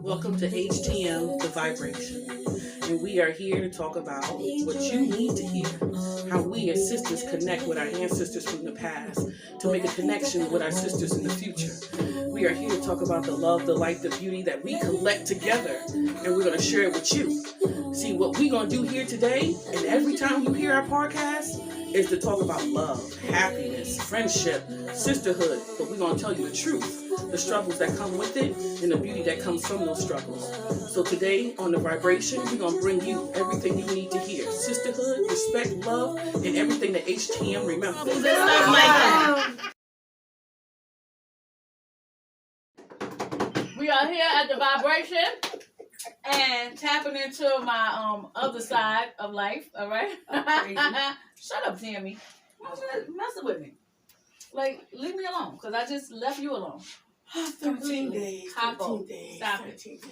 Welcome to HTM, The Vibration. And we are here to talk about what you need to hear. How we as sisters connect with our ancestors from the past to make a connection with our sisters in the future. We are here to talk about the love, the light, the beauty that we collect together. And we're going to share it with you. See, what we're going to do here today, and every time you hear our podcast, is to talk about love, happiness, friendship, sisterhood. But we're going to tell you the truth, the struggles that come with it, and the beauty that comes from those struggles. So today on The Vibration, we're going to bring you everything you need to hear. Sisterhood, respect, love, and everything that HTM remembers. We are here at The Vibration and tapping into my other side of life, all right? Shut up, Tammy. Why you messing with me? Like, leave me alone, because I just left you alone. 13 days. Capo. 13 days. Stop 13 days.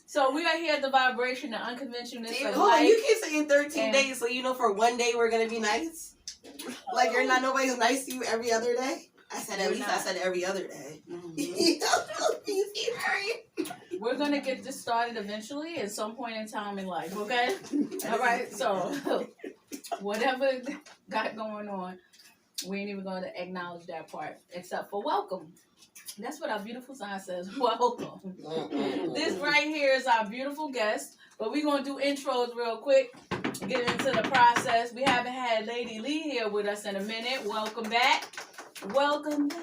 So we are here at The Vibration, the unconventionalness of Hold on, life. you keep saying 13 days, so you know for one day we're going to be nice? Like you're not nobody's nice to you every other day? I said at least I said every other day. We're going to get this started eventually at some point in time in life, okay? All right, so whatever got going on, we ain't even going to acknowledge that part, except for welcome. That's what our beautiful sign says, welcome. This right here is our beautiful guest, but we're going to do intros real quick and get into the process. We haven't had Lady Lee here with us in a minute. Welcome back. Welcome back.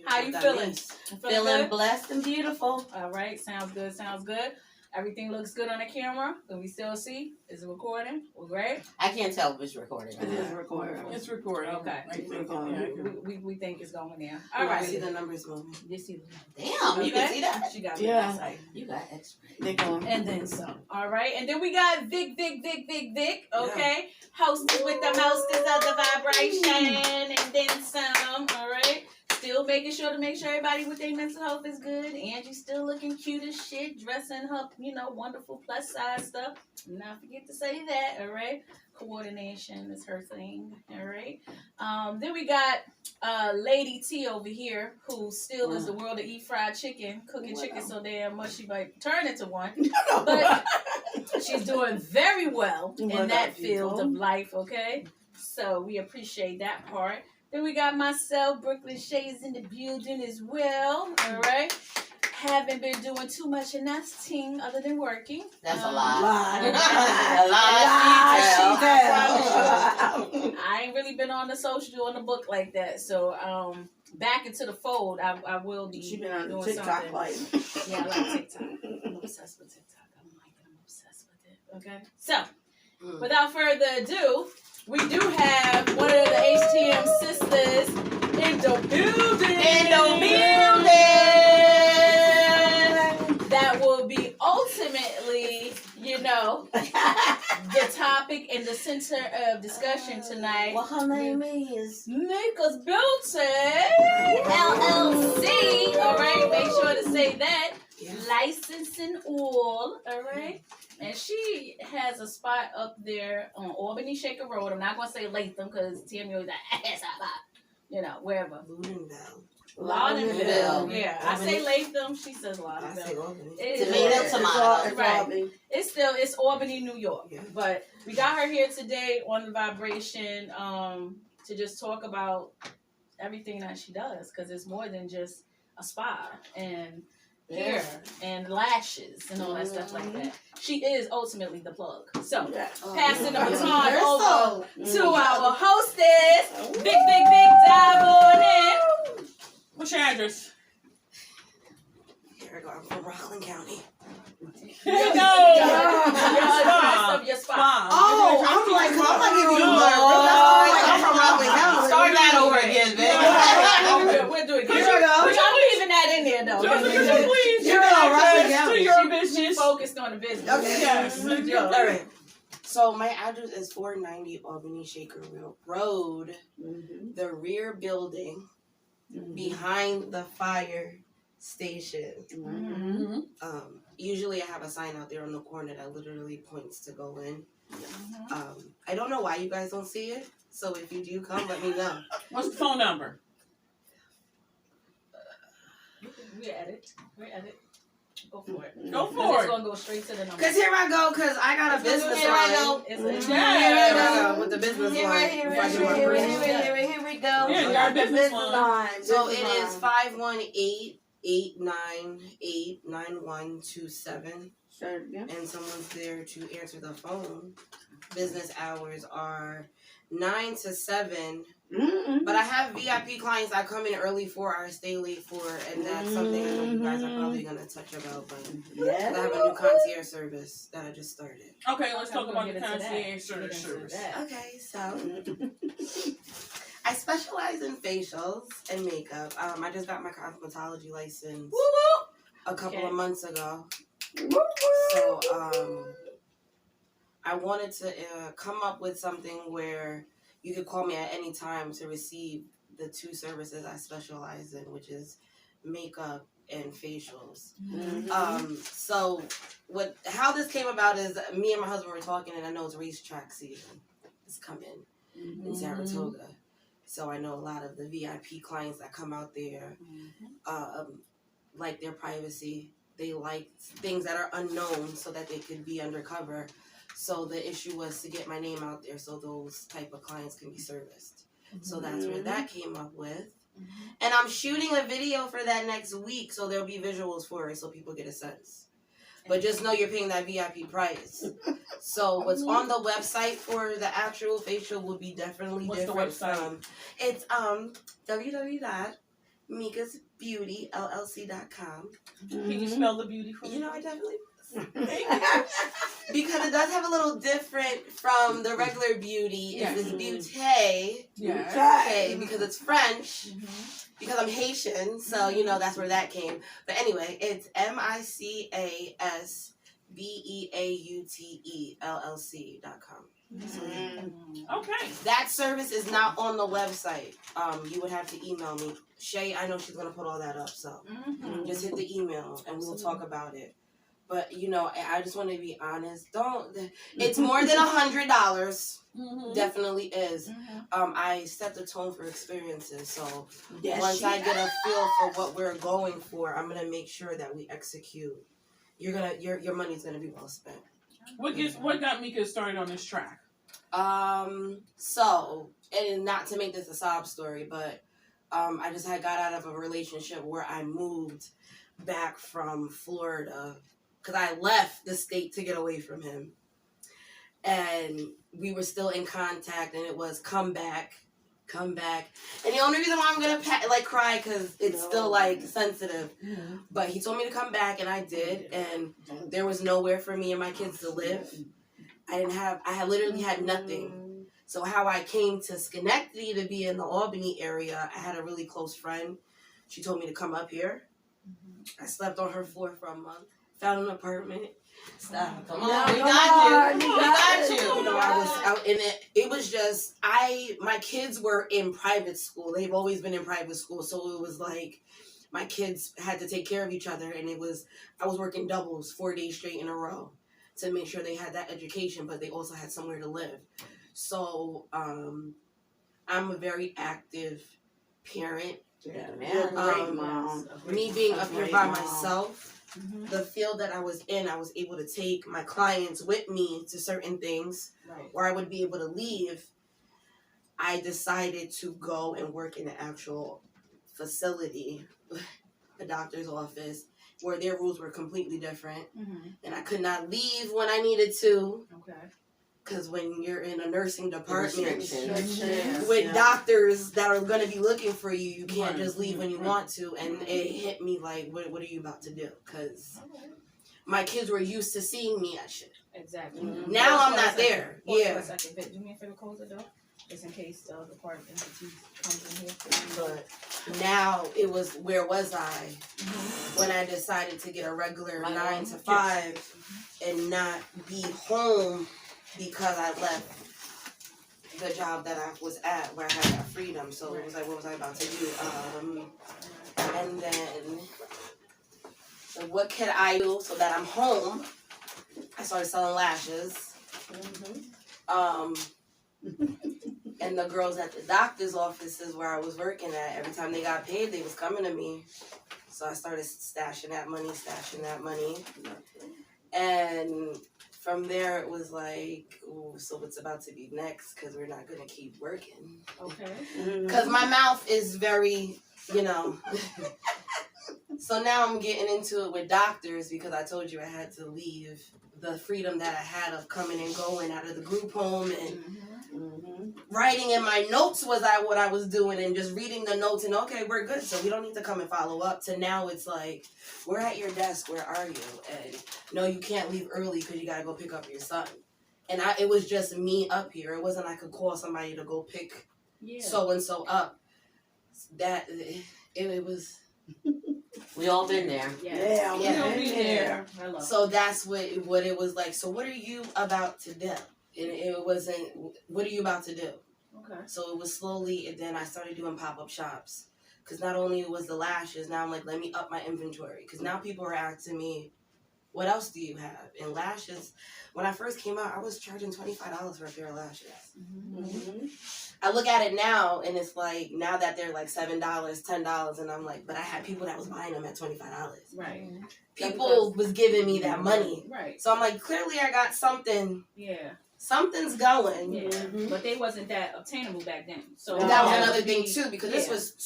How you feeling? Feeling blessed and beautiful. All right, sounds good, sounds good. Everything looks good on the camera. Can we still see? Is it recording? We're great? I can't tell if it's recording. It is recording. It's recording. Okay. We think it's going there. All I right. see the numbers moving. You see the Damn, you can see that? She got Yeah. insight. You got X-ray. They going. And then some. All right. And then we got Vic. Okay. Hostess with the mostest of the vibration. And then some. All right. Still making sure to make sure everybody with their mental health is good. Angie's still looking cute as shit, dressing her, wonderful plus size stuff. Not forget to say that, all right? Coordination is her thing, all right? Then we got Lady T over here, who still is the world to eat fried chicken, cooking chicken so damn much she might turn into one. But she's doing very well in that field of life, okay? So we appreciate that part. Then we got myself, Brooklyn Shades in the building as well. All right. Haven't been doing too much in that thing other than working. That's a lie. I ain't really been on the social, on the book like that. So back into the fold, I will be. She been on doing TikTok something. life. Yeah, I like TikTok. I'm obsessed with TikTok. I'm obsessed with it. Okay. So without further ado, we do have one of the HTM sisters in the building. That will be ultimately, the topic and the center of discussion tonight. Well, her name is Mica's Beaute LLC. All right, make sure to say that. Yeah. Licensing all right? And she has a spot up there on Albany Shaker Road. I'm not going to say Latham because Tammy was like, wherever. Lauderdale. Yeah, I say Latham. She says Lauderdale. I say Albany. It's Albany, New York. Yeah. But we got her here today on The Vibration to just talk about everything that she does because it's more than just a spa and hair and lashes and all that stuff like that. She is ultimately the plug. So, passing the baton over to our hostess. Big, dive on in. What's your address? Here we go. I'm from Rockland County. Here you go. Your spot. Oh, I'm like giving you I'm from Rockland County. Start that over again, baby. We're doing it. Here we go. I'm leaving that in there, though. Please, You're on Rockland County. She's focused on the business. Okay. Yes. All right. So my address is 490 Albany Shaker Road, the rear building behind the fire station. Usually I have a sign out there on the corner that literally points to go in. I don't know why you guys don't see it. So if you do come, let me know. What's the phone number? We edit. Go for it. Go It's for it. gonna go straight to the number. Cause here I go, cause I got a business Here I go. line. It's Here I go with the business Here line. we go. Yeah, you got a business line. So it is 518-898-9127. And someone's there to answer the phone. Business hours are 9 to 7. But I have VIP clients I come in early for, I stay late for, and that's something I know you guys are probably going to touch about. But I have a new concierge service that I just started. Okay, let's talk about the concierge service. Okay, so I specialize in facials and makeup. I just got my cosmetology license a couple of months ago. So I wanted to come up with something where you could call me at any time to receive the 2 services I specialize in, which is makeup and facials. So how this came about is me and my husband were talking, and I know it's racetrack season. It's coming in Saratoga. So I know a lot of the VIP clients that come out there like their privacy. They like things that are unknown so that they could be undercover. So the issue was to get my name out there so those type of clients can be serviced. So that's where that came up with. And I'm shooting a video for that next week, so there'll be visuals for it so people get a sense. But just know you're paying that VIP price. So what's on the website for the actual facial will be definitely What's different the website? from... It's www.micasbeautylllc.com. Can you spell the beauty for me? You know, I definitely... Because it does have a little different from the regular beauty. Yes. It's Beaute. Yes. Okay, because it's French. Because I'm Haitian, so you know that's where that came. But anyway, it's MICASBEAUTELLC.com. Okay. That service is not on the website. You would have to email me. Shay, I know she's gonna put all that up, so just hit the email and we'll talk about it. But you know, I just want to be honest. It's more than $100. Definitely is. I set the tone for experiences. So once I get a feel for what we're going for, I'm gonna make sure that we execute. Your money's gonna be well spent. What got Mica started on this track? So, and not to make this a sob story, but I just got out of a relationship where I moved back from Florida because I left the state to get away from him. And we were still in contact, and it was come back. And the only reason why I'm gonna cry because it's still sensitive. But he told me to come back, and I did. And there was nowhere for me and my kids to live. I literally had nothing. So how I came to Schenectady to be in the Albany area, I had a really close friend. She told me to come up here. I slept on her floor for a month. Found an apartment. Stop. Come on. We got you. You know, I was out in it. It was just, my kids were in private school. They've always been in private school. So it was like, my kids had to take care of each other. And I was working doubles 4 days straight in a row to make sure they had that education, but they also had somewhere to live. So, I'm a very active parent. Me being up here by myself, the field that I was in, I was able to take my clients with me to certain things where I would be able to leave. I decided to go and work in an actual facility, a doctor's office, where their rules were completely different. And I could not leave when I needed to. Because when you're in a nursing department with doctors that are going to be looking for you, you can't just leave when you want to. And it hit me like, what are you about to do? Because my kids were used to seeing me at shit. Exactly. Now I'm not there. Yeah. Do me a favor, close the door, just in case the part of entity comes in here. But now it was, where was I when I decided to get a regular 9 to 5 and not be home because I left the job that I was at where I had that freedom. So it was like, what was I about to do? And then, so what could I do so that I'm home? I started selling lashes. And the girls at the doctor's offices where I was working at, every time they got paid, they was coming to me. So I started stashing that money. And from there, it was like, ooh, so what's about to be next? Because we're not going to keep working. Okay. Because my mouth is very, you know. So now I'm getting into it with doctors because I told you I had to leave the freedom that I had of coming and going out of the group home and writing in my notes was what I was doing and just reading the notes and okay, we're good. So we don't need to come and follow up. To now it's like, we're at your desk. Where are you? And no, you can't leave early because you got to go pick up your son. And it was just me up here. It wasn't I could call somebody to go pick so-and-so up. That, it was... We all been there. Yeah. We all been there. Hello. So that's what it was like. So what are you about to do? And it wasn't, what are you about to do? Okay. So it was slowly, and then I started doing pop-up shops. Because not only was the lashes, now I'm like, let me up my inventory. Because now people are asking me, what else do you have? And lashes, when I first came out, I was charging $25 for a pair of lashes. I look at it now, and it's like, now that they're like $7, $10, and I'm like, but I had people that was buying them at $25. Right. People was giving me that money. Right. So I'm like, clearly I got something. Yeah. Something's going. Yeah. But they wasn't that obtainable back then. So That was another thing too, because this was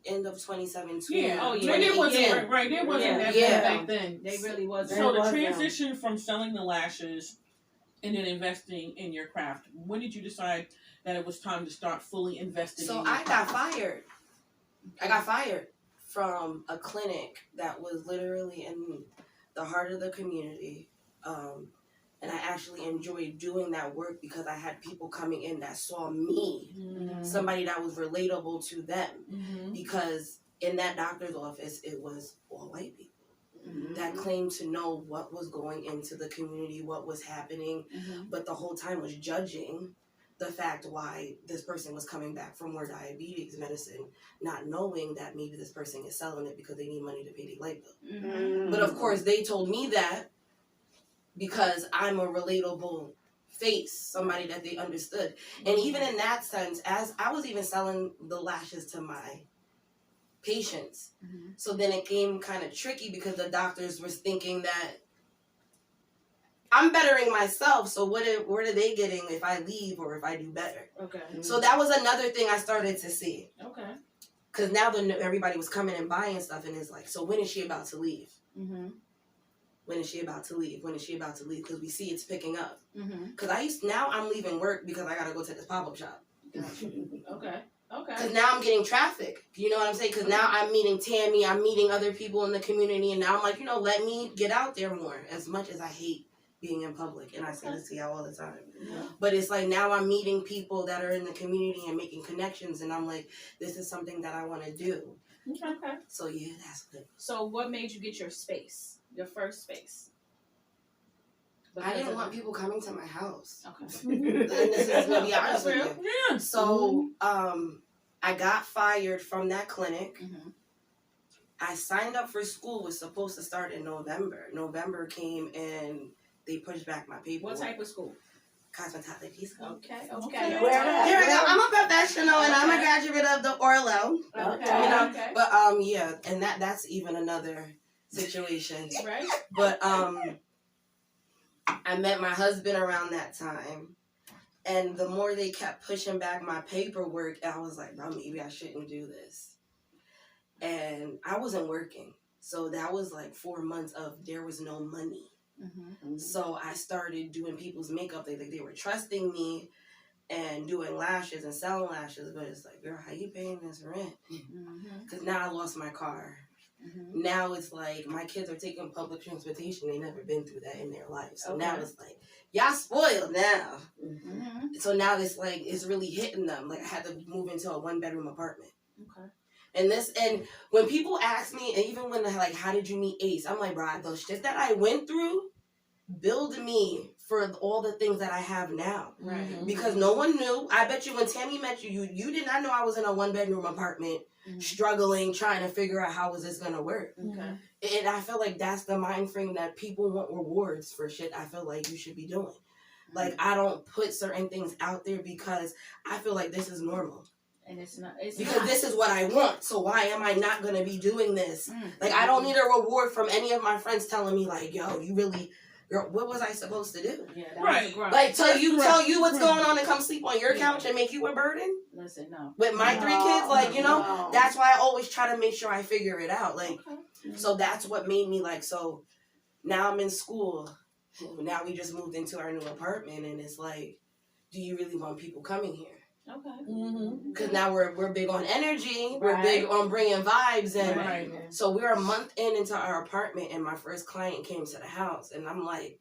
end of 2017. Yeah. Oh yeah. But it wasn't right. It wasn't that bad back then. They really wasn't. So the transition from selling the lashes and then investing in your craft. When did you decide that it was time to start fully investing? So in your I got fired. I got fired from a clinic that was literally in the heart of the community. And I actually enjoyed doing that work because I had people coming in that saw me, somebody that was relatable to them. Because in that doctor's office, it was all white people that claimed to know what was going into the community, what was happening, but the whole time was judging the fact why this person was coming back for more diabetes medicine, not knowing that maybe this person is selling it because they need money to pay their light bill. But of course, they told me that because I'm a relatable face, somebody that they understood. And even in that sense, as I was even selling the lashes to my patients. So then it came kind of tricky because the doctors were thinking that I'm bettering myself, so what are they getting if I leave or if I do better? Okay. So that was another thing I started to see. Okay. Because now everybody was coming and buying stuff, and it's like, so when is she about to leave? When is she about to leave? When is she about to leave? Because we see it's picking up. Because now I'm leaving work because I got to go to this pop-up shop. Okay. Because now I'm getting traffic. You know what I'm saying? Because now I'm meeting Tammy, I'm meeting other people in the community, and now I'm like, let me get out there more. As much as I hate being in public, and I say this to y'all all the time. But it's like now I'm meeting people that are in the community and making connections, and I'm like, this is something that I want to do. Okay. So yeah, that's good. So what made you get your space, your first space? I didn't want people coming to my house. Okay. And this is gonna be honest with you. Yeah. So I got fired from that clinic. I signed up for school, was supposed to start in November. November came and they pushed back my paperwork. What type of school? Cosmetology school. Okay. Here I go. I'm a professional and I'm a graduate of the Orlo. Okay. You know, Okay. but yeah, and that's even another situation. Right. But I met my husband around that time, and the more they kept pushing back my paperwork, I was like, bro, maybe I shouldn't do this. And I wasn't working, so that was like 4 months of there was no money. So I started doing people's makeup. They were trusting me and doing lashes and selling lashes, but it's like, girl, how you paying this rent? Because now I lost my car. Now it's like my kids are taking public transportation. They never been through that in their life. So now it's like, y'all spoiled now. So now it's like, it's really hitting them. Like I had to move into a 1-bedroom apartment. Okay. And when people ask me, and even when they're like, how did you meet Ace? I'm like, bro, those shit that I went through build me for all the things that I have now. Right. Because no one knew. I bet you when Tammy met you, you did not know I was in a 1-bedroom apartment, struggling, trying to figure out how was this going to work. Okay. And I feel like that's the mind frame that people want rewards for shit I feel like you should be doing. Like, I don't put certain things out there because I feel like this is normal. And it's not. It's because not. this is what I want. So why am I not gonna be doing this? Mm. Like, I don't need a reward from any of my friends telling me like, yo, you really, girl, what was I supposed to do? Yeah, that Right. was a grunt. Like, tell you what's going on and come sleep on your Yeah. couch and make you a burden Listen, no. with my No, 3 kids? Like, you know, no. that's why I always try to make sure I figure it out. Like, Okay. so that's what made me like. So now I'm in school. Now we just moved into our new apartment, and it's like, do you really want people coming here? Okay. Mm-hmm. Because now we're big on energy. We're Right. big on bringing vibes, and Right. so we're a month into our apartment, and my first client came to the house, and I'm like,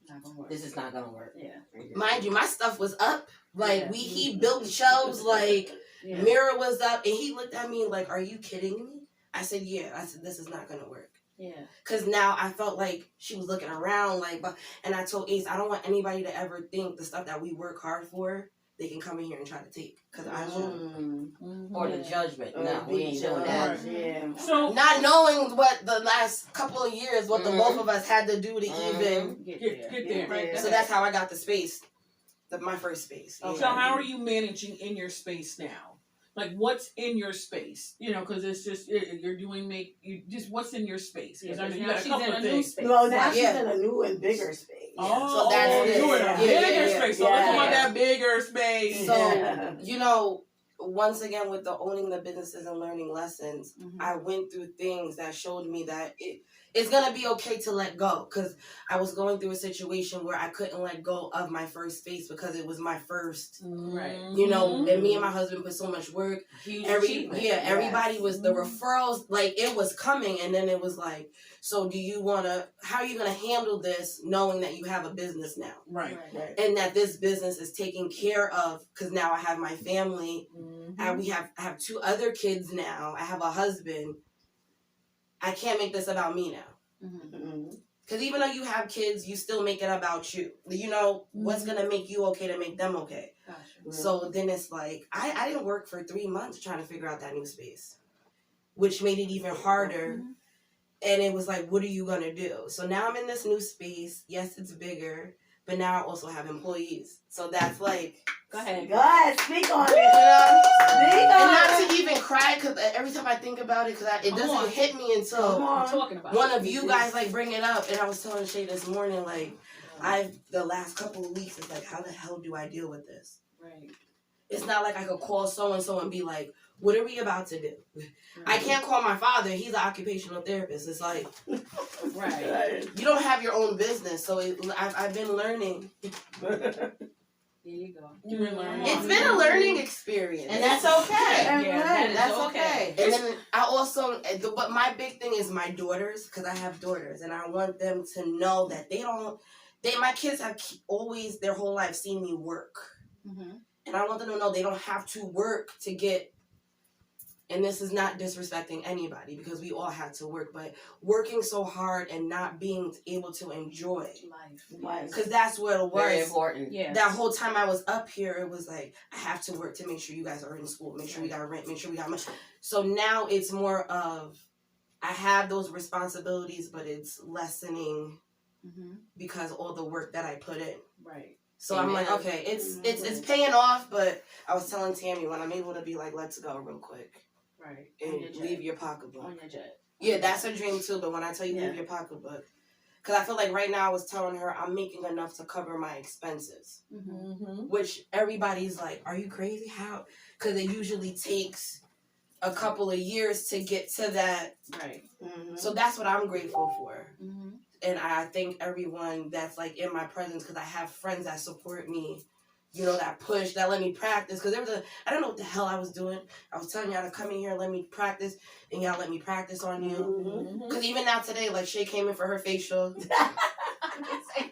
Not gonna work. This is not gonna work. Yeah. mind you, my stuff was up. Like Yeah. he built shelves, like Yeah. mirror was up, and he looked at me like, "Are you kidding me?" I said, "Yeah." I said, "This is not gonna work." Yeah. Cause now I felt like she was looking around, like, but and I told Ace, I don't want anybody to ever think the stuff that we work hard for, they can come in here and try to take. Cause I won't. Mm-hmm. Or the Yeah. judgment. No, we ain't doing that. Yeah. So Not knowing what the last couple of years, what the Mhm. both of us had to do to Mhm. even. Get get there. Right. So that's how I got the space, my first space. Okay. So how are you managing in your space now? Like, what's in your space? You know, because it's just you're doing what's in your space? Because I know you now got a she's couple in of a new things. space. Well, now Yeah. she's in a new and bigger space. Oh, So that's it. you're in a Yeah. bigger Yeah. space. So let's talk about Yeah. that bigger space. So, Yeah. you know, once again with the owning the businesses and learning lessons, Mhm. I went through things that showed me that it's gonna be okay to let go. Cause I was going through a situation where I couldn't let go of my first space because it was my first. Right. You know, Mm-hmm. and me and my husband put so much work. Huge Yeah, achievement. Yes. everybody was the referrals, like it was coming, and then it was like, so do you wanna? How are you gonna handle this, knowing that you have a business now, Right. Right. and that this business is taken care of? Because now I have my family, Mm-hmm. and I have 2 other kids now. I have a husband. I can't make this about me now. Mhm. Mhm. Because even though you have kids, you still make it about you. You know, what's going to make you okay to make them okay. Gotcha. So then it's like, I didn't work for 3 months trying to figure out that new space, which made it even harder. Mhm. And it was like, what are you going to do? So now I'm in this new space. Yes, it's bigger, but now I also have employees. So that's like, Go ahead. Go ahead, speak on you it. know? Speak And on not it. to even cry, because every time I think about it, because it Come doesn't on. hit me Come until I'm on. talking about one it. of you guys like bring it up. And I was telling Shay this morning, like, the last couple of weeks, it's like, how the hell do I deal with this? Right. It's not like I could call so-and-so and be like, what are we about to do? I Right. can't call my father. He's an occupational therapist. It's like, Right. you don't have your own business. So I've been learning. There you go. You've been learning. It's been a learning experience. And that's okay. Yeah, that is That's okay. And then I also, but my big thing is my daughters, because I have daughters, and I want them to know that my kids have always, their whole life, seen me work. Mhm. And I want them to know they don't have to work to get, and this is not disrespecting anybody because we all had to work, but working so hard and not being able to enjoy. Life. Because that's what it Very was. important. Yeah. That whole time I was up here, it was like, I have to work to make sure you guys are in school, make sure we got rent, make sure we got money. So now it's more of, I have those responsibilities, but it's lessening Mhm. because all the work that I put in. Right. So I'm like, Amen. okay, it's paying off, but I was telling Tammy when I'm able to be like, let's go real quick Right. and On your jet. leave your pocketbook. On your jet. Yeah, that's a dream too, but when I tell you Yeah. leave your pocketbook, because I feel like right now I was telling her I'm making enough to cover my expenses, Mhm. Mm-hmm. which everybody's like, are you crazy? How? Because it usually takes a couple of years to get to that. Right. Mhm. So that's what I'm grateful for. Mhm. And I thank everyone that's like in my presence, because I have friends that support me, you know, that push, that let me practice. Because I don't know what the hell I was doing. I was telling y'all to come in here and let me practice, and y'all let me practice on you. Mhm. Because even now today, like Shay came in for her facial.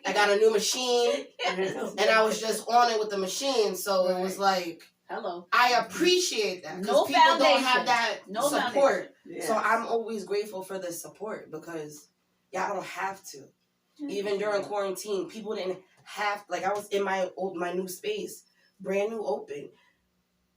I got a new machine, and I was just on it with the machine. So it was like, Hello. I appreciate that. Because No people don't foundation. have that No support. Yes. So I'm always grateful for the support, because y'all don't have to. Even during quarantine, people didn't have, like, I was in my new space, brand new open.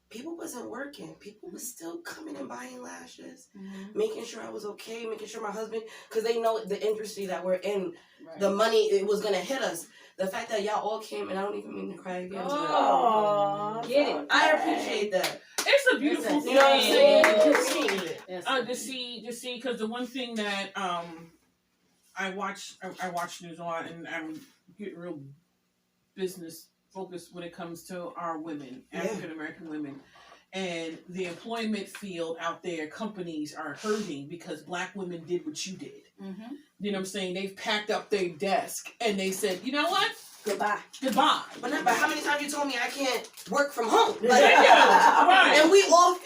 People wasn't working. People was still coming and buying lashes, Mhm. making sure I was okay, making sure my husband, because they know the industry that we're in, Right. the money, it was going to hit us. The fact that y'all all came, and I don't even mean to cry again, but Oh, Get it. I appreciate that. it's a beautiful thing. You know what I'm saying? To see, because the one thing that I watch news a lot, and I'm getting real business focused when it comes to our women, African American women, and the employment field out there. Companies are hurting because Black women did what you did. Mm-hmm. You know what I'm saying? They've packed up their desk and they said, you know what? Goodbye. But how many times you told me I can't work from home? Like, Right.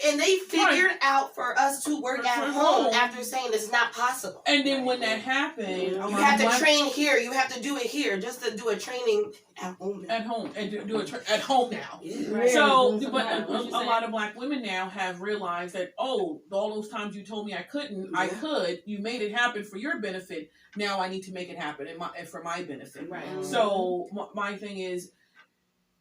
And they figured out for us to work at home after saying it's not possible. And then when that happened, you have to train here. You have to do it here just to do a training at home. At home and do it at home now. Yeah. Right. So, Yeah. but a lot of Black women now have realized that, all those times you told me I couldn't, I could. You made it happen for your benefit. Now I need to make it happen and for my benefit. Right. So my thing is,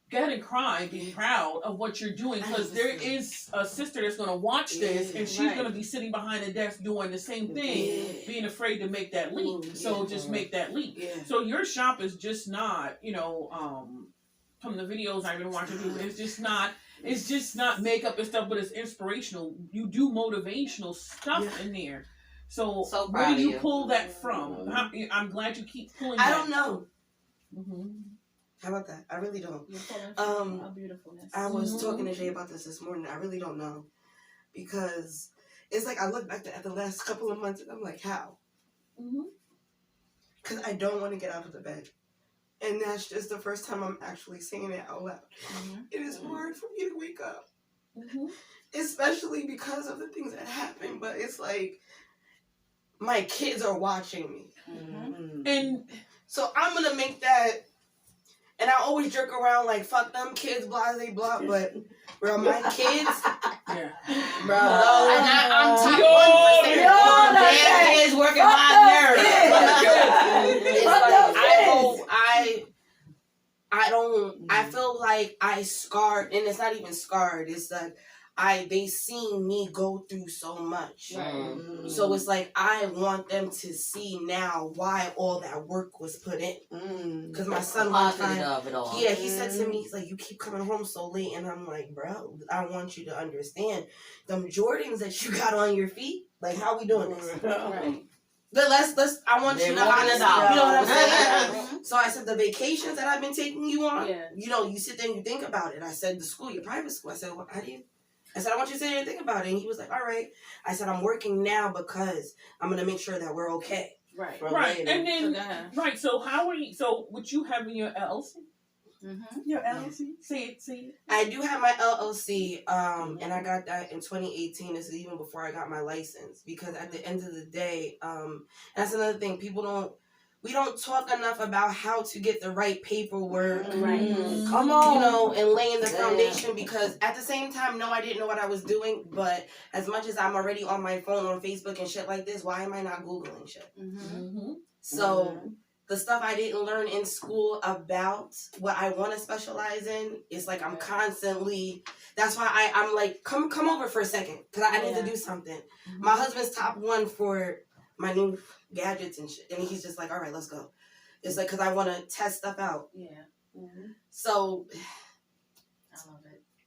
go ahead and cry, be proud of what you're doing, because there is a sister that's going to watch this, and she's going to be sitting behind a desk doing the same thing, being afraid to make that leap. So just make that leap. Yeah. So your shop is just not, from the videos I've been watching, it's just not makeup and stuff, but it's inspirational. You do motivational stuff in there. So where do you pull that from? I'm glad you keep pulling that. I don't know. Mm-hmm. How about that? I really don't. You're pulling from a beautifulness. I was talking to Jay about this morning. I really don't know. Because it's like I look back at the last couple of months and I'm like, how? Because I don't want to get out of the bed. And that's just the first time I'm actually saying it out loud. It is hard for me to wake up. Especially because of the things that happen. But it's like, my kids are watching me. And so I'm going to make that, and I always jerk around like, fuck them kids, blah, blah, blah, but, bro, my kids, bro, and I'm top 1%. Damn kids working my nerves. I feel like I scarred, and it's not even scarred, it's like, they seen me go through so much. So it's like, I want them to see now why all that work was put in. Because my son one time, he said to me, he's like, you keep coming home so late. And I'm like, bro, I want you to understand, them Jordans that you got on your feet, like, how we doing this? Right. But I want you to understand, you know what I'm saying? So I said, the vacations that I've been taking you on, you sit there and you think about it. I said, the school, your private school. I said, well, how do you? I said, I want you to sit there and think about it. And he was like, all right. I said, I'm working now because I'm going to make sure that we're okay. Right. Right. And then, so how are you, so what you have in your LLC? Your LLC? Say it. I do have my LLC, and I got that in 2018. This is even before I got my license. Because at the end of the day, that's another thing. We don't talk enough about how to get the right paperwork. Right. Come on. And laying the foundation, because at the same time, no, I didn't know what I was doing, but as much as I'm already on my phone, on Facebook and shit like this, why am I not Googling shit? So the stuff I didn't learn in school about what I want to specialize in, it's like I'm constantly, that's why I'm like, come over for a second, because I need to do something. My husband's top one for my new gadgets and shit, and he's just like, all right, let's go. It's like, because I want to test stuff out. So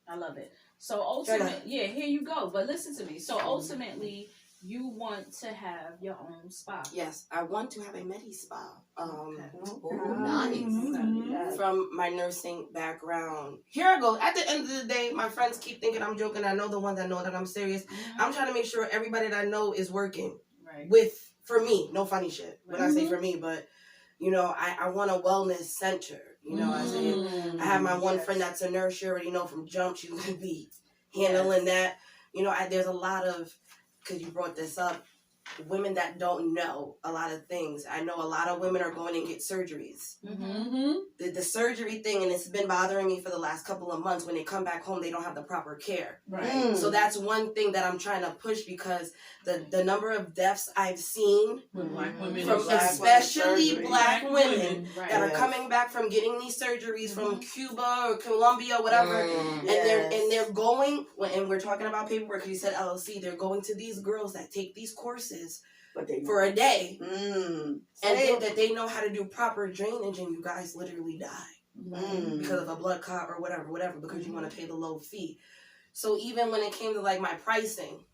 I love it. So ultimately, here you go. But listen to me. So ultimately, you want to have your own spa. Yes, I want to have a medi spa. Nice. From my nursing background. Here I go. At the end of the day, my friends keep thinking I'm joking. I know the ones that know that I'm serious. I'm trying to make sure everybody that I know is working for me. No funny shit when I say for me, but I want a wellness center. I have my one friend that's a nurse. You already know from jump she's gonna be handling that. There's a lot of, because you brought this up, women that don't know a lot of things. I know a lot of women are going and get surgeries. The surgery thing, and it's been bothering me for the last couple of months. When they come back home, they don't have the proper care. So that's one thing that I'm trying to push, because the number of deaths I've seen Black women, from especially black women that are coming back from getting these surgeries from Cuba or Colombia, whatever, and they're going, and we're talking about paperwork, because you said LLC, they're going to these girls that take these courses for a day, and think that they know how to do proper drainage, and you guys literally die because of a blood clot or whatever, because you want to pay the low fee. So even when it came to like my pricing,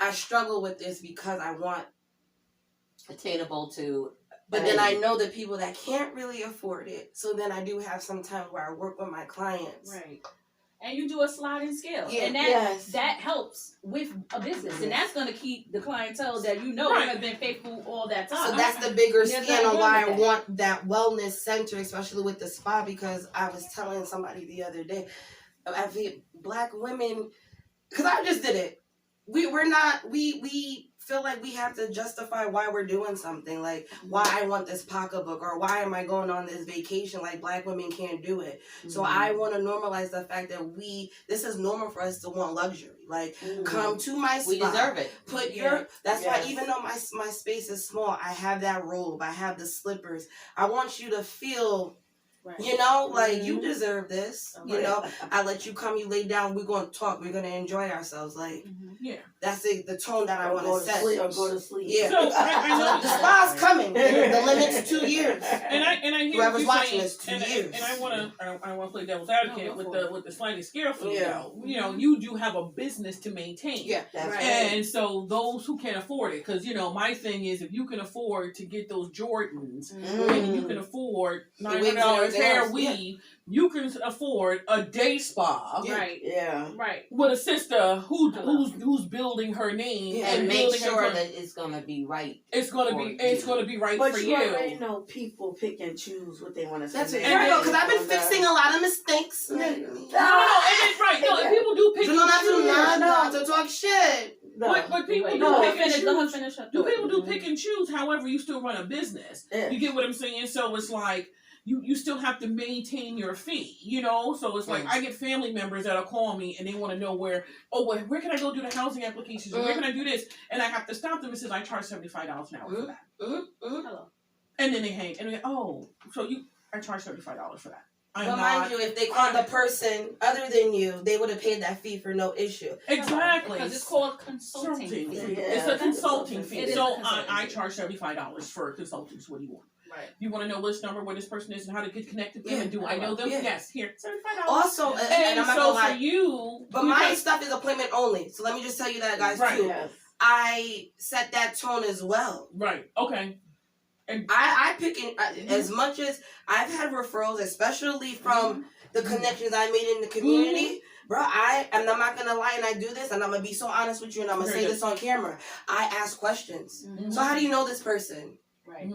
I struggle with this because I want, Attainable to. but then I know the people that can't really afford it. So then I do have some time where I work with my clients. Right. And you do a sliding scale. Yeah. And that helps with a business. And that's going to keep the clientele that have been faithful all that time. So that's the bigger There's scan nothing on why I wrong with that. want that wellness center, especially with the spa, because I was telling somebody the other day, I think Black women, because I just did it. We feel like we have to justify why we're doing something, like why I want this pocketbook or why am I going on this vacation, like Black women can't do it. So I want to normalize the fact that this is normal for us to want luxury. Like come to my spa. We deserve it. Put your, that's why even though my space is small, I have that robe, I have the slippers. I want you to feel, you know, like you deserve this. You know, I let you come, you lay down, we're going to talk, we're going to enjoy ourselves. Like, that's the tone that I want to set. Or go to sleep. Yeah. So I know The spa's coming. The limit's 2 years. And I hear Whoever's you watching saying, this 2 years. And I want to play devil's advocate with the sliding scale for you. Yeah. You know, you do have a business to maintain. Yeah. That's Right. And so those who can afford it, because my thing is, if you can afford to get those Jordans, and you can afford $900 hair weave, you can afford a day spa. Right. Yeah. Right. With a sister who's building her name And make building sure her, that it's gonna be right. it's gonna be right But for you you. already know people pick and choose what they want to That's spend. it. There you go, because I've been fixing a lot of mistakes. No, and it's right. No, and people do pick You know, and choose. not to talk shit. But people do no, pick and choose. Let her finish her thought. People do pick and choose. However, you still run a business. Yeah. You get what I'm saying? So it's like you still have to maintain your fee, So it's like I get family members that'll call me and they want to know where can I go do the housing applications? Or where can I do this? And I have to stop them and say I charge $75 an hour for that. Hello. And then they hang and they I charge $75 for that. But mind you, if they called the person other than you, they would have paid that fee for no issue. Exactly. Because it's called consulting fee. It's a consulting fee. It is So a consulting I fee. charge $75 for consultants. What do you want? Right. You want to know which number, where this person is, and how to get connected with them, and do I know them? Yeah. Yes, here, $75. Also, and And I'm not so gonna lie, for you, but my stuff is appointment only. So let me just tell you that, guys, Right. too. Yes. I set that tone as well. right? Okay. I pick as much as I've had referrals, especially from the connections I made in the community. Bro, I'm not gonna lie, and I do this, and I'm gonna be so honest with you, and I'm gonna say this on camera. I ask questions. So how do you know this person? Right.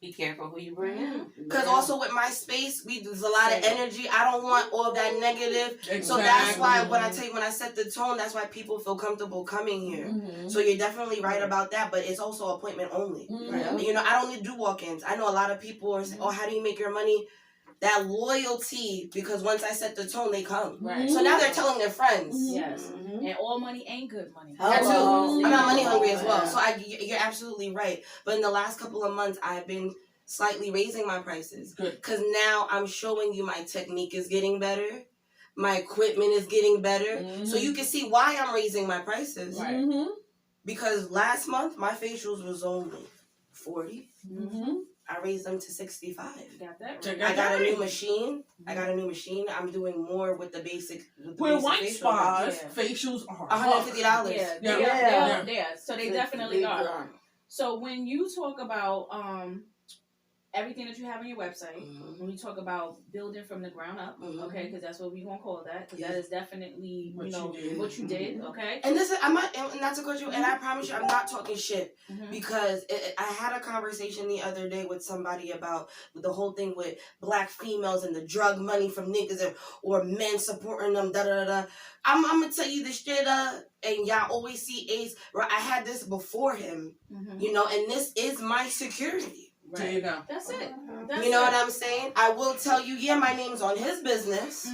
Be careful who you bring in. Because also with my space, there's a lot of energy. I don't want all that negative. Exactly. So that's why when I set the tone, that's why people feel comfortable coming here. So you're definitely right about that, but it's also appointment only. I don't need to do walk-ins. I know a lot of people are saying, how do you make your money? That loyalty, because once I set the tone, they come. Right. So now they're telling their friends. Yes. And all money ain't good money. That too. Hello. I'm not money hungry as well. Yeah. So you're absolutely right. But in the last couple of months, I've been slightly raising my prices. Good. Because now I'm showing you my technique is getting better. My equipment is getting better. So you can see why I'm raising my prices. Right. Because last month, my facials was only $40. I raised them to $65. Got that Check right. I got a new machine. I'm doing more with the basic. Well, white facial. spas, facials are $150. Yeah, they are. So they definitely are. are. So when you talk about everything that you have on your website, when you talk about building from the ground up, okay, because that's what we're gonna call that, because that is definitely what you did, okay. And this is not to cut you, and I promise you, I'm not talking shit because I had a conversation the other day with somebody about the whole thing with Black females and the drug money from niggas or men supporting them. I'm gonna tell you this straight up, and y'all always see Ace. Right, I had this before him, and this is my security. There you go. That's it. You know what I'm saying? I will tell you, my name's on his business.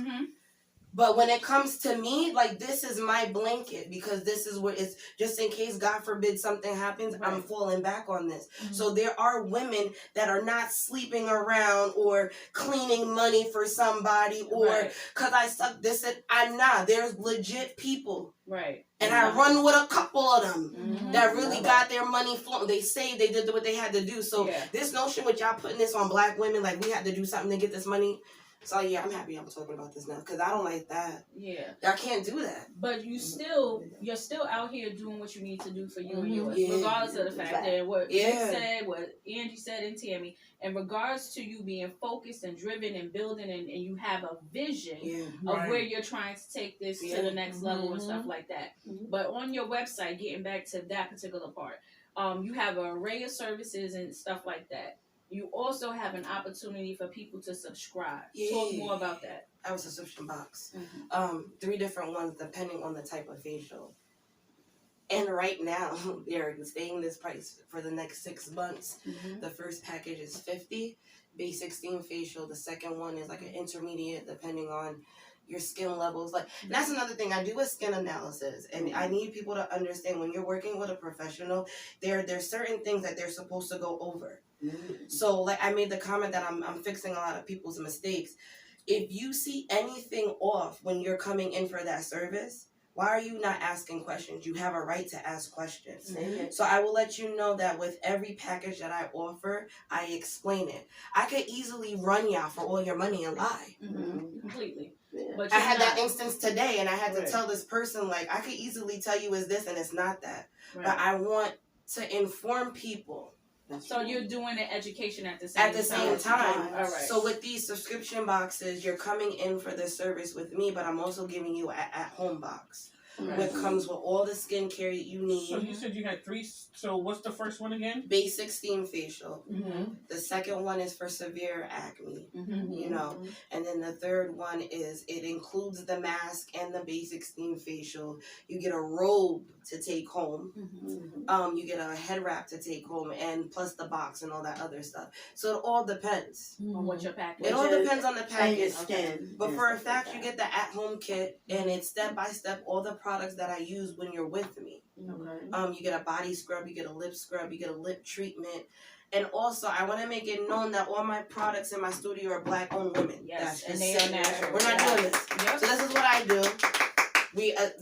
But when it comes to me, like, this is my blanket because this is what it's just in case, God forbid, something happens, I'm falling back on this. So there are women that are not sleeping around or cleaning money for somebody or because I suck this and I'm not. There's legit people. Right. And I run with a couple of them that really got their money flowing. They saved, they did what they had to do. So this notion with y'all putting this on Black women, like we had to do something to get this money. So yeah, I'm happy I'm talking about this now because I don't like that. Yeah. I can't do that. But you're still out here doing what you need to do for you and yours, Yeah. regardless of the fact that what Vic Yeah. said, what Angie said, and Tammy, in regards to you being focused and driven and building, and you have a vision of where you're trying to take this to the next level and stuff like that. But on your website, getting back to that particular part, you have an array of services and stuff like that. You also have an opportunity for people to subscribe. Talk more about that. I have a subscription box. 3 different ones depending on the type of facial. And right now, they're staying this price for the next 6 months. The first package is $50, basic steam facial. The second one is like an intermediate, depending on your skin levels. Like, and that's another thing. I do a skin analysis, and I need people to understand when you're working with a professional, there's certain things that they're supposed to go over. So, like, I made the comment that I'm fixing a lot of people's mistakes. If you see anything off when you're coming in for that service, why are you not asking questions? You have a right to ask questions. So I will let you know that with every package that I offer, I explain it. I could easily run y'all for all your money and lie. Completely. Yeah. But I had that instance today, and I had to Right. tell this person, like, I could easily tell you it's this and it's not that. Right. But I want to inform people. So you're doing the education at the same time. At the same time. All right. So with these subscription boxes, you're coming in for the service with me, but I'm also giving you an at-home box. Right. Which comes with all the skincare you need. So you said you had 3. So what's the first one again? Basic steam facial. Mm-hmm. The second one is for severe acne. Mm-hmm. You know, and then the third one is it includes the mask and the basic steam facial. You get a robe to take home. Mm-hmm. You get a head wrap to take home, and plus the box and all that other stuff. So it all depends. On what your package It all is. depends on the And your package. skin. But and for a stuff like fact, you that. get the at-home kit, and it's step by step all the products that I use when you're with me. Okay. You get a body scrub, you get a lip scrub, you get a lip treatment. And also, I want to make it known that all my products in my studio are Black-owned women. Yes, That's and just they are saying. natural. We're not doing this. Yep. So this is what I do. We I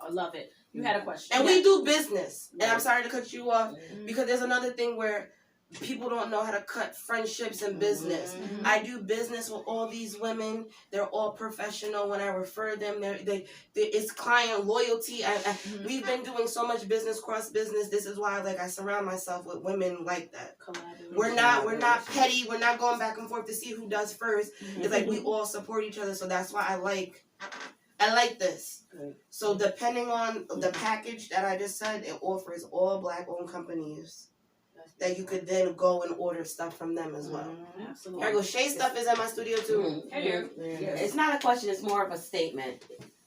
love it. You had a question. and we do business. And I'm sorry to cut you off Mhm. because there's another thing where people don't know how to cut friendships and business. Mhm. I do business with all these women. They're all professional. When I refer them, it's client loyalty. We've been doing so much business, cross business. This is why, like, I surround myself with women like that. Collaboration. We're not petty. We're not going back and forth to see who does first. Mhm. It's like we all support each other. So that's why I like this. Good. So depending on the package that I just said, it offers all Black-owned companies that you could then go and order stuff from them as well. Absolutely. Here I go. Shay stuff is in my studio too. Hey, Yeah. It's not a question, it's more of a statement.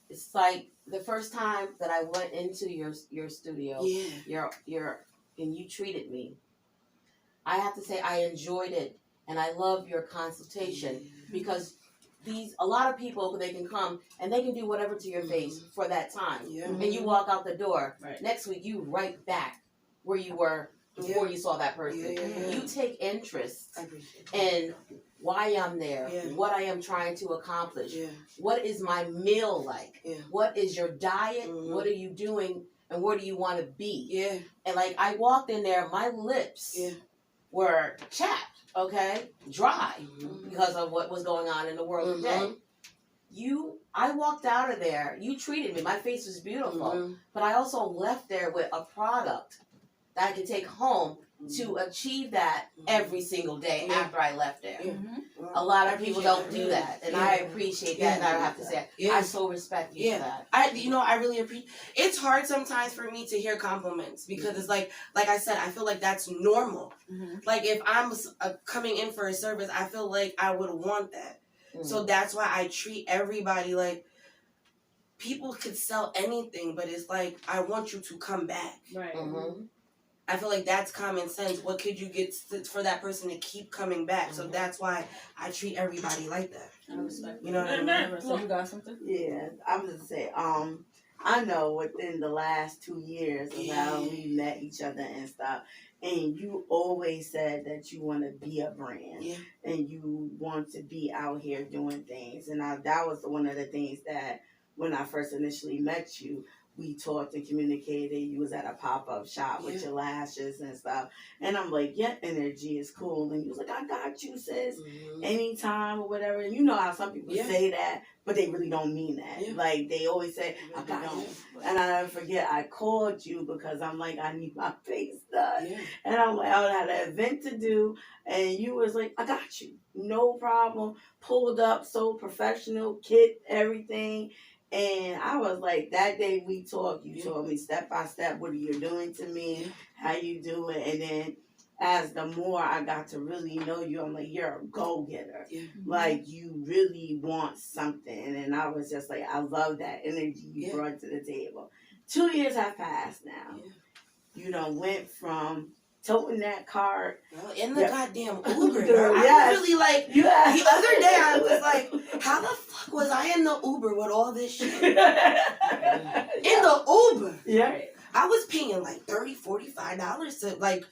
It's like the first time that I went into your studio, Yeah. and you treated me. I have to say I enjoyed it, and I love your consultation because a lot of people, they can come and they can do whatever to your face for that time, Yeah. and you walk out the door. Right. Next week you right back where you were before you saw that person. Yeah. You take interest I appreciate it. in why I'm there, Yeah. what I am trying to accomplish. Yeah. What is my meal like? Yeah. What is your diet? Mhm. What are you doing? And where do you want to be? Yeah. And like I walked in there, my lips Yeah. were chapped, okay, dry Mhm. because of what was going on in the world today. I walked out of there. You treated me. My face was beautiful, Mhm. but I also left there with a product that I could take home to achieve that every single day Yeah. after I left there. Yeah. Mhm. A lot I of people appreciate don't that, do really. that, and Yeah. I appreciate that. And I have to say, Yeah. I so respect you Yeah. for that. I really appreciate. It's hard sometimes for me to hear compliments because it's like I said, I feel like that's normal. Mhm. Like if I'm coming in for a service, I feel like I would want that. So that's why I treat everybody like people could sell anything, but it's like I want you to come back. Right. Mhm. I feel like that's common sense. What could you get for that person to keep coming back? So that's why I treat everybody like that. I respect You know what I mean? that. So you got something? Yeah, I'm just say, I know within the last 2 years of how we met each other and stuff, and you always said that you want to be a brand, Yeah. and you want to be out here doing things, and that was one of the things that when I first initially met you. we talked and communicated. You was at a pop-up shop with your lashes and stuff. And I'm like, your energy is cool. And you was like, I got you, sis. Anytime or whatever. And you know how some people say that, but they really don't mean that. Like, they always say, I got you. And I never forget, I called you because I'm like, I need my face done. And I'm like, I had an event to do. And you was like, I got you. No problem. Pulled up, so professional, kit, everything. And I was like, that day we talked, you told me step by step what you're doing to me, how you do it. And then as the more I got to really know you, I'm like, you're a go-getter. Like, you really want something. And I was just like, I love that energy you brought to the table. 2 years have passed now. You done went from toting that cart. Girl, in the goddamn Uber. Girl, I was really like, the other day I was like, how the fuck was I in the Uber with all this shit? In the Uber. Yeah. I was paying like $30, $45 to like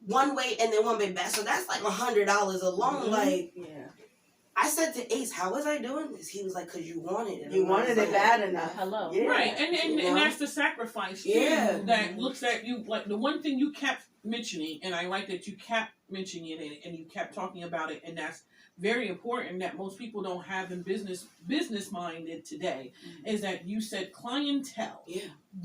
one way and then one way back. So that's like $100 alone. Like, I said to Ace, how was I doing this? He was like, because you wanted it. You wanted it bad enough. Hello. Yeah. Right, and that's the sacrifice too, that looks at you. Like, the one thing you kept mentioning, and I like that you kept mentioning it and you kept talking about it, and that's very important that most people don't have in business minded today, is that you said clientele,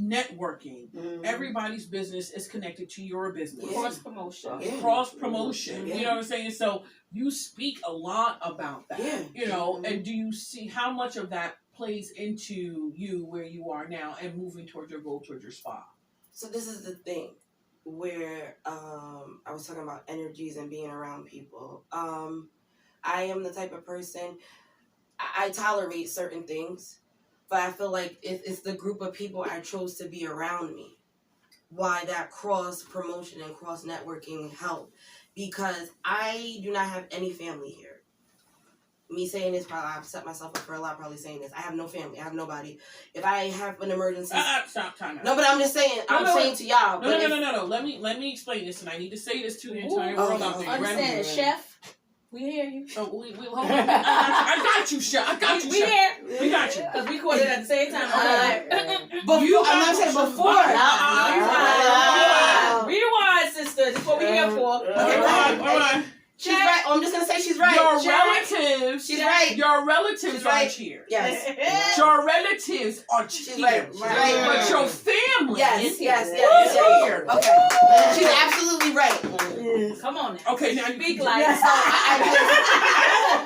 networking, everybody's business is connected to your business. Cross promotion. Cross promotion. You know what I'm saying? So you speak a lot about that. You know, and do you see how much of that plays into you where you are now and moving towards your goal, towards your spa? So this is the thing where I was talking about energies and being around people. I am the type of person, I tolerate certain things, but I feel like it's the group of people I chose to be around me. Why that cross promotion and cross networking help, because I do not have any family here. Me saying this, probably I've set myself up for a lot. Probably saying this, I have no family. I have nobody. If I have an emergency, Stop time. No, but I'm just saying. I'm saying to y'all. No. Let me explain this, and I need to say this to the entire world out there. Understand, Chef? We hear you. Oh, we hold on. I got you, Chef. I got you, We Chef. here. We got you. Because we caught it at the same time. I'm not saying before. Rewind, sister. That's what we're here for. All right. She's right. I'm just gonna say she's right. Your relatives. She's right. Your relatives She's are right. cheers. Yes. Your relatives are cheers. She's right. But your family Yes. here. Okay. She's absolutely right. Come on now. Okay, now Speak like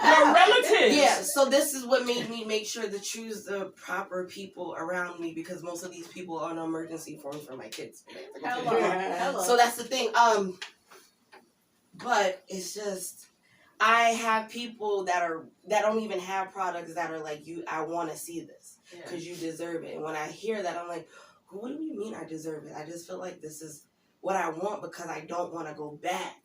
your relatives. Yeah, so this is what made me make sure to choose the proper people around me, because most of these people are on emergency forms for my kids. Hello. So that's the thing. But it's just, I have people that don't even have products that are like, I want to see this because you deserve it. And when I hear that, I'm like, what do you mean I deserve it? I just feel like this is what I want because I don't want to go back.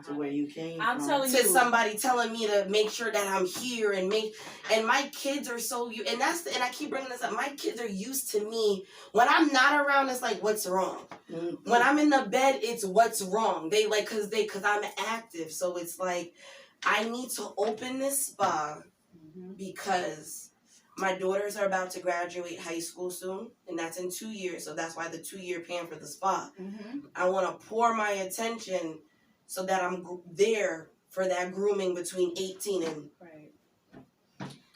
To where you came I'm from. telling To you. somebody telling me to make sure that I'm here and my kids are so, and I keep bringing this up, my kids are used to me. When I'm not around, it's like, what's wrong? Mm-hmm. When I'm in the bed, it's what's wrong. They like, cause I'm active. So it's like, I need to open this spa because my daughters are about to graduate high school soon, and that's in 2 years. So that's why the 2-year plan for the spa. I want to pour my attention so that I'm there for that grooming between 18 and,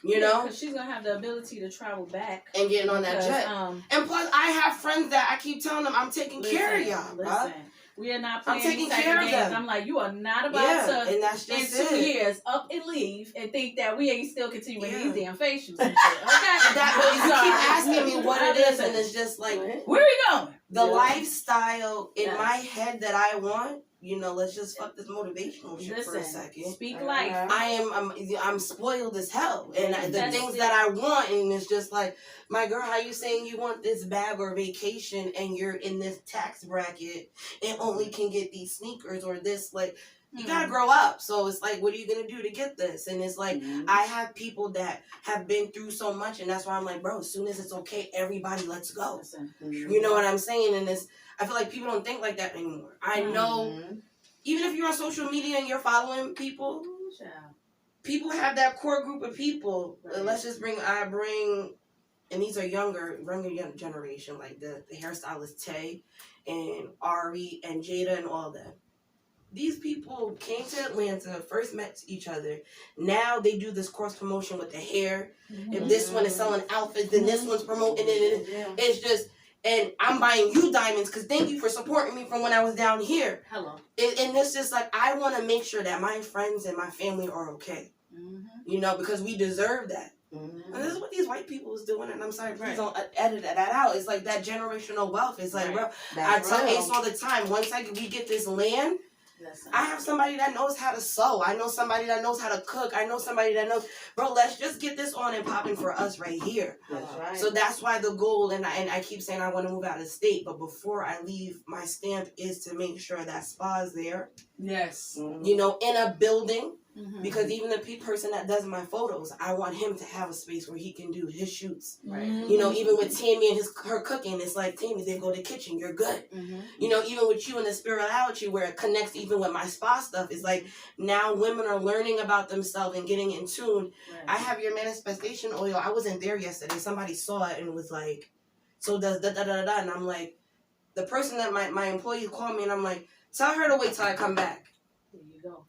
you know? Because she's going to have the ability to travel back. And getting on that jet. And plus, I have friends that I keep telling them, I'm taking care of y'all. Listen, we are not playing I'm taking these type care of of games. them. I'm like, you are not about to, and that's just in 2 it. years, up and leave and think that we ain't still continuing these damn facials and shit. Okay? That you keep asking me what it is, and it's just like, where are we going? The lifestyle in my head that I want, let's just fuck this motivational shit for a second. Speak life. I'm spoiled as hell, and the things that I want, and it's just like, my girl, how you saying you want this bag or vacation, and you're in this tax bracket, and only can get these sneakers or this, like, you gotta grow up. So it's like, what are you gonna do to get this? And it's like, I have people that have been through so much, and that's why I'm like, bro, as soon as it's okay, everybody let's go. You know what I'm saying? And I feel like people don't think like that anymore. I know, even if you're on social media and you're following people, people have that core group of people. Let's just bring and these are younger generation, like the hairstylist Tay and Ari and Jada and all that. These people came to Atlanta, first met each other. Now they do this cross promotion with the hair. If this one is selling outfits, then this one's promoting it. It's just, and I'm buying you diamonds because thank you for supporting me from when I was down here. Hello. And it's just like, I want to make sure that my friends and my family are okay. You know, because we deserve that. And this is what these white people is doing, and I'm sorry, please don't edit that out. It's like that generational wealth. It's like, bro, I tell Ace all the time, once we get this land, I have somebody that knows how to sew. I know somebody that knows how to cook. I know somebody that knows, bro, let's just get this on and popping for us right here. That's right. So that's why the goal, and I keep saying I want to move out of state, but before I leave, my stamp is to make sure that spa is there. Yes. You know, in a building. Because even the person that does my photos, I want him to have a space where he can do his shoots. Right. You know, even with Tammy and her cooking, it's like, Tammy, they go to the kitchen, you're good. You know, even with you and the spirituality where it connects even with my spa stuff, it's like now women are learning about themselves and getting in tune. I have your manifestation oil. I wasn't there yesterday. Somebody saw it and was like, so does da-da-da-da-da. And I'm like, the person that my employee called me and I'm like, tell her to wait till I come back. There you go.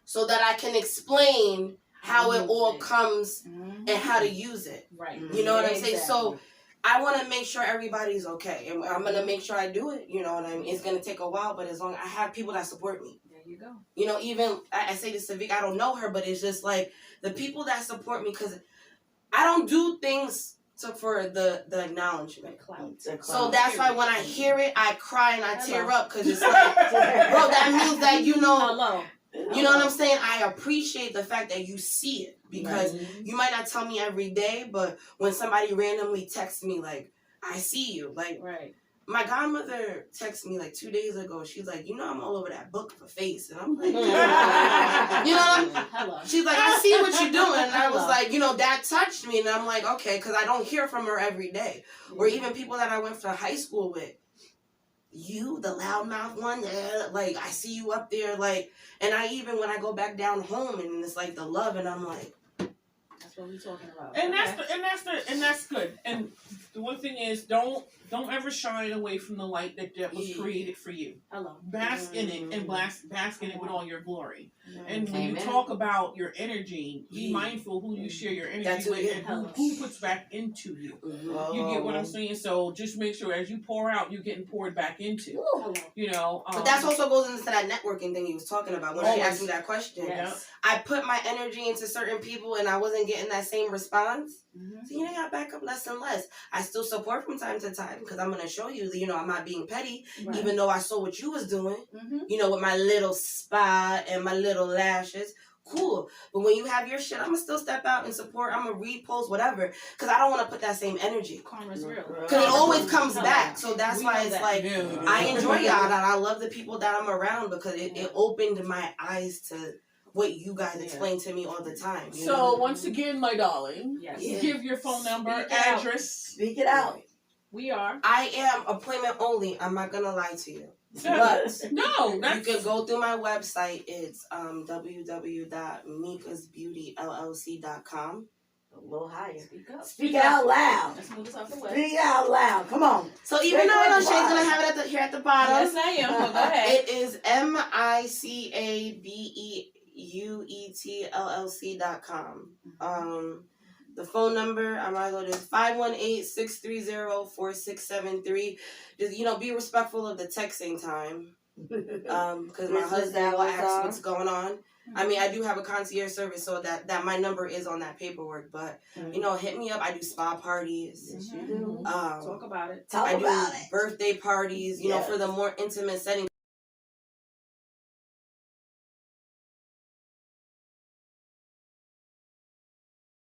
So that I can explain how it all comes and how to use it. Right. You know what I'm saying? So I want to make sure everybody's okay. And I'm going to make sure I do it. You know what I mean? It's going to take a while, but as long as I have people that support me. There you go. You know, even, I say this to Vic, I don't know her, but it's just like the people that support me, because I don't do things for the acknowledgement. So that's why when I hear it, I cry and I tear up, because it's like, bro, that means that, you know, Hello. You know what I'm saying? I appreciate the fact that you see it, because you might not tell me every day, but when somebody randomly texts me like, I see you. Like, my godmother texted me like 2 days ago. She's like, you know, I'm all over that book for face. And I'm like, you know, Hello. she's like, I see what you're doing. And I was like, you know, that touched me. And I'm like, okay, because I don't hear from her every day. Or even people that I went to high school with. You, the loudmouth one, like, I see you up there, like, and I even, when I go back down home, and it's like the love, and I'm like, that's what we're talking about. And that's good. And the one thing is, don't ever shine away from the light that was created for you. Hello. Bask in it and bask in it with all your glory. And when you talk about your energy, be mindful who you share your energy with and who puts back into you. You get what I'm saying? So just make sure as you pour out, you're getting poured back into. You know. But that also goes into that networking thing you was talking about when she asked me that question. I put my energy into certain people and I wasn't getting that same response. So you know, I back up less and less. I still support from time to time because I'm going to show you, you know, I'm not being petty, even though I saw what you was doing, you know, with my little spa and my little lashes. Cool. But when you have your shit, I'm going to still step out and support. I'm going to repost, whatever, because I don't want to put that same energy. Karma's real. Because it always comes back. So that's why it's like, I enjoy y'all and I love the people that I'm around because it opened my eyes to what you guys explain to me all the time. So once again, my darling, give your phone number, address. Speak it out. We are. I am appointment only. I'm not gonna lie to you. But no, you can go through my website. It's www.micasbeautellc.com. A little higher. Speak up. Speak out loud. Let's move this off the way. Speak out loud. Come on. So even though I know Shay's gonna have it here at the bottom. Yes, I am. Well, go ahead. It is MICABEUTLLC.com. The phone number, I might go to 518-630-4673. Just, you know, be respectful of the texting time. Because my husband will ask what's going on. I mean, I do have a concierge service, so that my number is on that paperwork. But, you know, hit me up. I do spa parties. Yes, you do. Talk about it. Talk about it. Birthday parties, you know, for the more intimate setting.